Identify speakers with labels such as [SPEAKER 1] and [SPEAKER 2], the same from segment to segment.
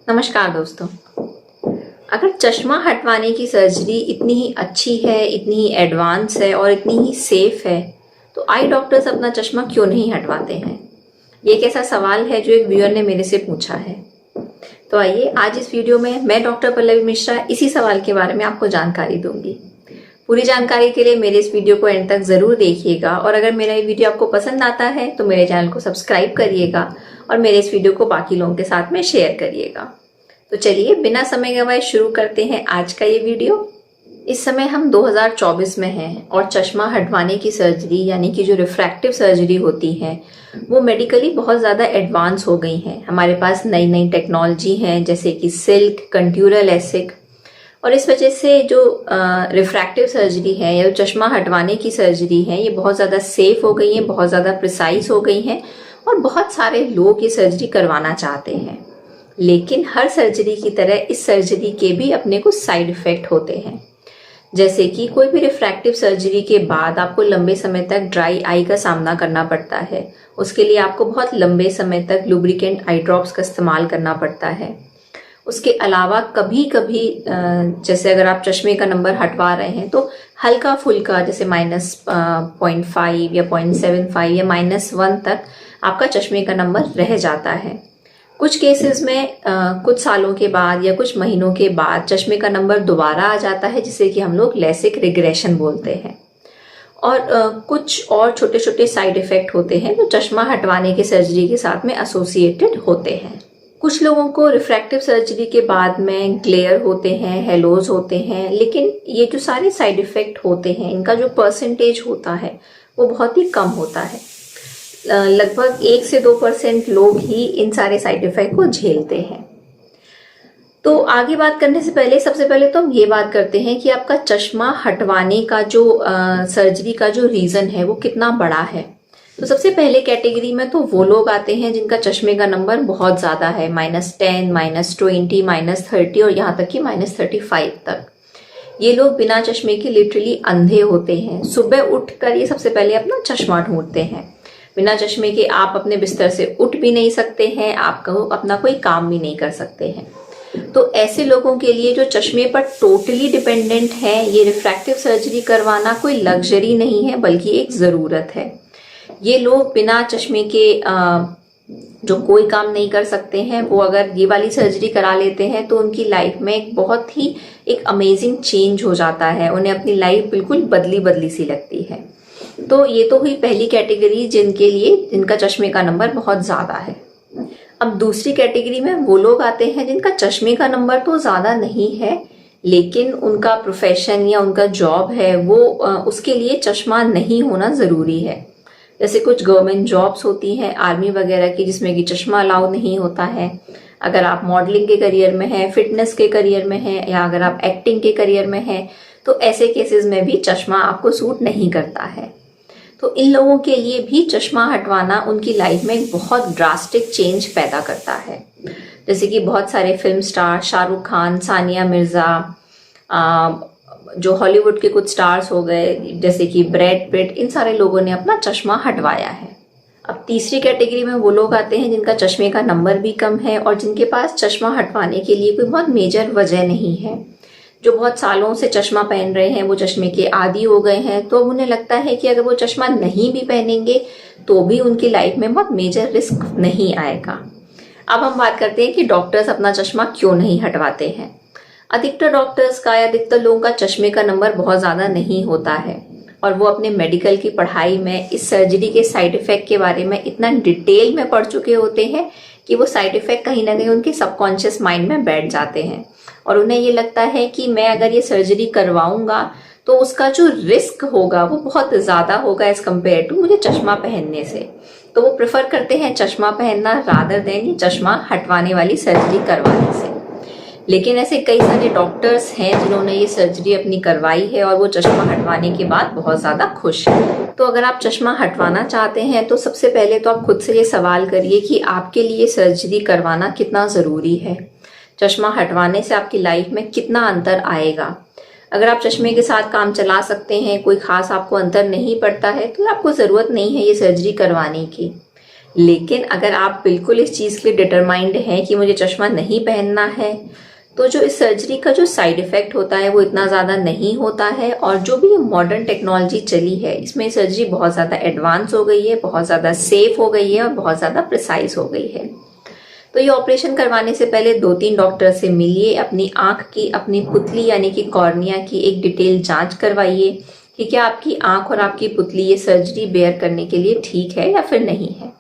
[SPEAKER 1] नमस्कार दोस्तों। अगर चश्मा हटवाने की सर्जरी इतनी ही अच्छी है, इतनी ही एडवांस है और इतनी ही सेफ है, तो आई डॉक्टर्स अपना चश्मा क्यों नहीं हटवाते हैं? ये एक ऐसा सवाल है जो एक व्यूअर ने मेरे से पूछा है। तो आइए आज इस वीडियो में मैं डॉक्टर पल्लवी मिश्रा इसी सवाल के बारे में आपको जानकारी दूंगी। पूरी जानकारी के लिए मेरे इस वीडियो को एंड तक जरूर देखिएगा और अगर मेरा ये वीडियो आपको पसंद आता है तो मेरे चैनल को सब्सक्राइब करिएगा और मेरे इस वीडियो को बाकी लोगों के साथ में शेयर करिएगा। तो चलिए बिना समय गवाए शुरू करते हैं आज का ये वीडियो। इस समय हम 2024 में हैं और चश्मा हटवाने की सर्जरी यानी कि जो रिफ्रैक्टिव सर्जरी होती है वो मेडिकली बहुत ज़्यादा एडवांस हो गई हैं। हमारे पास नई नई टेक्नोलॉजी हैं जैसे कि सिल्क, कंट्यूरल एसिक, और इस वजह से जो रिफ्रैक्टिव सर्जरी है या चश्मा हटवाने की सर्जरी है ये बहुत ज़्यादा सेफ हो गई है, बहुत ज़्यादा प्रिसाइज हो गई हैं और बहुत सारे लोग ये सर्जरी करवाना चाहते हैं। लेकिन हर सर्जरी की तरह इस सर्जरी के भी अपने कुछ साइड इफ़ेक्ट होते हैं। जैसे कि कोई भी रिफ्रैक्टिव सर्जरी के बाद आपको लंबे समय तक ड्राई आई का सामना करना पड़ता है। उसके लिए आपको बहुत लंबे समय तक लुब्रिकेंट आई ड्रॉप्स का इस्तेमाल करना पड़ता है। उसके अलावा कभी कभी जैसे अगर आप चश्मे का नंबर हटवा रहे हैं तो हल्का फुल्का जैसे -0.5 या 0.75 या -1 तक आपका चश्मे का नंबर रह जाता है। कुछ केसेस में कुछ सालों के बाद या कुछ महीनों के बाद चश्मे का नंबर दोबारा आ जाता है जिसे कि हम लोग लेसिक रिग्रेशन बोलते हैं। और कुछ और छोटे छोटे साइड इफ़ेक्ट होते हैं जो चश्मा हटवाने की सर्जरी के साथ में एसोसिएटेड होते हैं। कुछ लोगों को रिफ्रैक्टिव सर्जरी के बाद में ग्लेयर होते हैं, हेलोज होते हैं, लेकिन ये जो सारे साइड इफ़ेक्ट होते हैं इनका जो परसेंटेज होता है वो बहुत ही कम होता है। लगभग 1 से 2% लोग ही इन सारे साइड इफ़ेक्ट को झेलते हैं। तो आगे बात करने से पहले सबसे पहले तो हम ये बात करते हैं कि आपका चश्मा हटवाने का जो सर्जरी का जो रीज़न है वो कितना बड़ा है। तो सबसे पहले कैटेगरी में तो वो लोग आते हैं जिनका चश्मे का नंबर बहुत ज़्यादा है, -10, -20, -30 और यहाँ तक कि -35 तक। ये लोग बिना चश्मे के लिटरली अंधे होते हैं। सुबह उठकर ये सबसे पहले अपना चश्मा ढूंढते हैं। बिना चश्मे के आप अपने बिस्तर से उठ भी नहीं सकते हैं, आप अपना कोई काम भी नहीं कर सकते हैं। तो ऐसे लोगों के लिए जो चश्मे पर टोटली डिपेंडेंट है, ये रिफ्रैक्टिव सर्जरी करवाना कोई लग्जरी नहीं है बल्कि एक ज़रूरत है। ये लोग बिना चश्मे के जो कोई काम नहीं कर सकते हैं वो अगर ये वाली सर्जरी करा लेते हैं तो उनकी लाइफ में एक बहुत ही एक अमेजिंग चेंज हो जाता है। उन्हें अपनी लाइफ बिल्कुल बदली बदली सी लगती है। तो ये तो हुई पहली कैटेगरी जिनका चश्मे का नंबर बहुत ज़्यादा है। अब दूसरी कैटेगरी में वो लोग आते हैं जिनका चश्मे का नंबर तो ज़्यादा नहीं है लेकिन उनका प्रोफेशन या उनका जॉब है वो उसके लिए चश्मा नहीं होना ज़रूरी है। जैसे कुछ गवर्नमेंट जॉब्स होती हैं आर्मी वगैरह की जिसमें कि चश्मा अलाउ नहीं होता है। अगर आप मॉडलिंग के करियर में हैं, फिटनेस के करियर में हैं या अगर आप एक्टिंग के करियर में हैं तो ऐसे केसेस में भी चश्मा आपको सूट नहीं करता है। तो इन लोगों के लिए भी चश्मा हटवाना उनकी लाइफ में एक बहुत ड्रास्टिक चेंज पैदा करता है। जैसे कि बहुत सारे फिल्म स्टार, शाहरुख खान, सानिया मिर्ज़ा, जो हॉलीवुड के कुछ स्टार्स हो गए जैसे कि ब्रैड पिट, इन सारे लोगों ने अपना चश्मा हटवाया है। अब तीसरी कैटेगरी में वो लोग आते हैं जिनका चश्मे का नंबर भी कम है और जिनके पास चश्मा हटवाने के लिए कोई बहुत मेजर वजह नहीं है। जो बहुत सालों से चश्मा पहन रहे हैं वो चश्मे के आदी हो गए हैं, तो अब उन्हें लगता है कि अगर वो चश्मा नहीं भी पहनेंगे तो भी उनकी लाइफ में बहुत मेजर रिस्क नहीं आएगा। अब हम बात करते हैं कि डॉक्टर्स अपना चश्मा क्यों नहीं हटवाते हैं। अधिकतर डॉक्टर्स का या अधिकतर लोगों का चश्मे का नंबर बहुत ज़्यादा नहीं होता है और वो अपने मेडिकल की पढ़ाई में इस सर्जरी के साइड इफ़ेक्ट के बारे में इतना डिटेल में पढ़ चुके होते हैं कि वो साइड इफ़ेक्ट कहीं ना कहीं उनके सबकॉन्शियस माइंड में बैठ जाते हैं और उन्हें ये लगता है कि मैं अगर ये सर्जरी करवाऊंगा तो उसका जो रिस्क होगा वो बहुत ज़्यादा होगा एज़ कम्पेयर टू मुझे चश्मा पहनने से। तो वो प्रेफर करते हैं चश्मा पहनना रादर देन चश्मा हटवाने वाली सर्जरी करवाने से। लेकिन ऐसे कई सारे डॉक्टर्स हैं जिन्होंने ये सर्जरी अपनी करवाई है और वो चश्मा हटवाने के बाद बहुत ज़्यादा खुश हैं। तो अगर आप चश्मा हटवाना चाहते हैं तो सबसे पहले तो आप खुद से ये सवाल करिए कि आपके लिए सर्जरी करवाना कितना ज़रूरी है। चश्मा हटवाने से आपकी लाइफ में कितना अंतर आएगा। अगर आप चश्मे के साथ काम चला सकते हैं, कोई खास आपको अंतर नहीं पड़ता है तो आपको ज़रूरत नहीं है ये सर्जरी करवाने की। लेकिन अगर आप बिल्कुल इस चीज़ के लिए डिटरमाइंड हैं कि मुझे चश्मा नहीं पहनना है, तो जो इस सर्जरी का जो साइड इफ़ेक्ट होता है वो इतना ज़्यादा नहीं होता है। और जो भी मॉडर्न टेक्नोलॉजी चली है, इसमें सर्जरी बहुत ज़्यादा एडवांस हो गई है, बहुत ज़्यादा सेफ हो गई है और बहुत ज़्यादा प्रिसाइज हो गई है। तो ये ऑपरेशन करवाने से पहले 2-3 डॉक्टर से मिलिए, अपनी आँख की, अपनी पुतली यानी कि कॉर्निया की एक डिटेल जांच करवाइए कि क्या आपकी आँख और आपकी पुतली ये सर्जरी बेयर करने के लिए ठीक है या फिर नहीं है।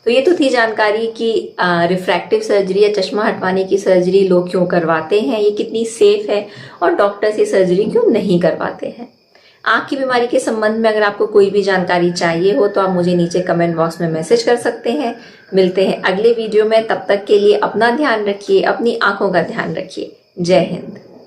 [SPEAKER 1] तो ये तो थी जानकारी कि रिफ्रैक्टिव सर्जरी या चश्मा हटवाने की सर्जरी लोग क्यों करवाते हैं, ये कितनी सेफ है और डॉक्टर्स ये सर्जरी क्यों नहीं करवाते हैं। आँख की बीमारी के संबंध में अगर आपको कोई भी जानकारी चाहिए हो तो आप मुझे नीचे कमेंट बॉक्स में मैसेज कर सकते हैं। मिलते हैं अगले वीडियो में, तब तक के लिए अपना ध्यान रखिए, अपनी आँखों का ध्यान रखिए। जय हिंद।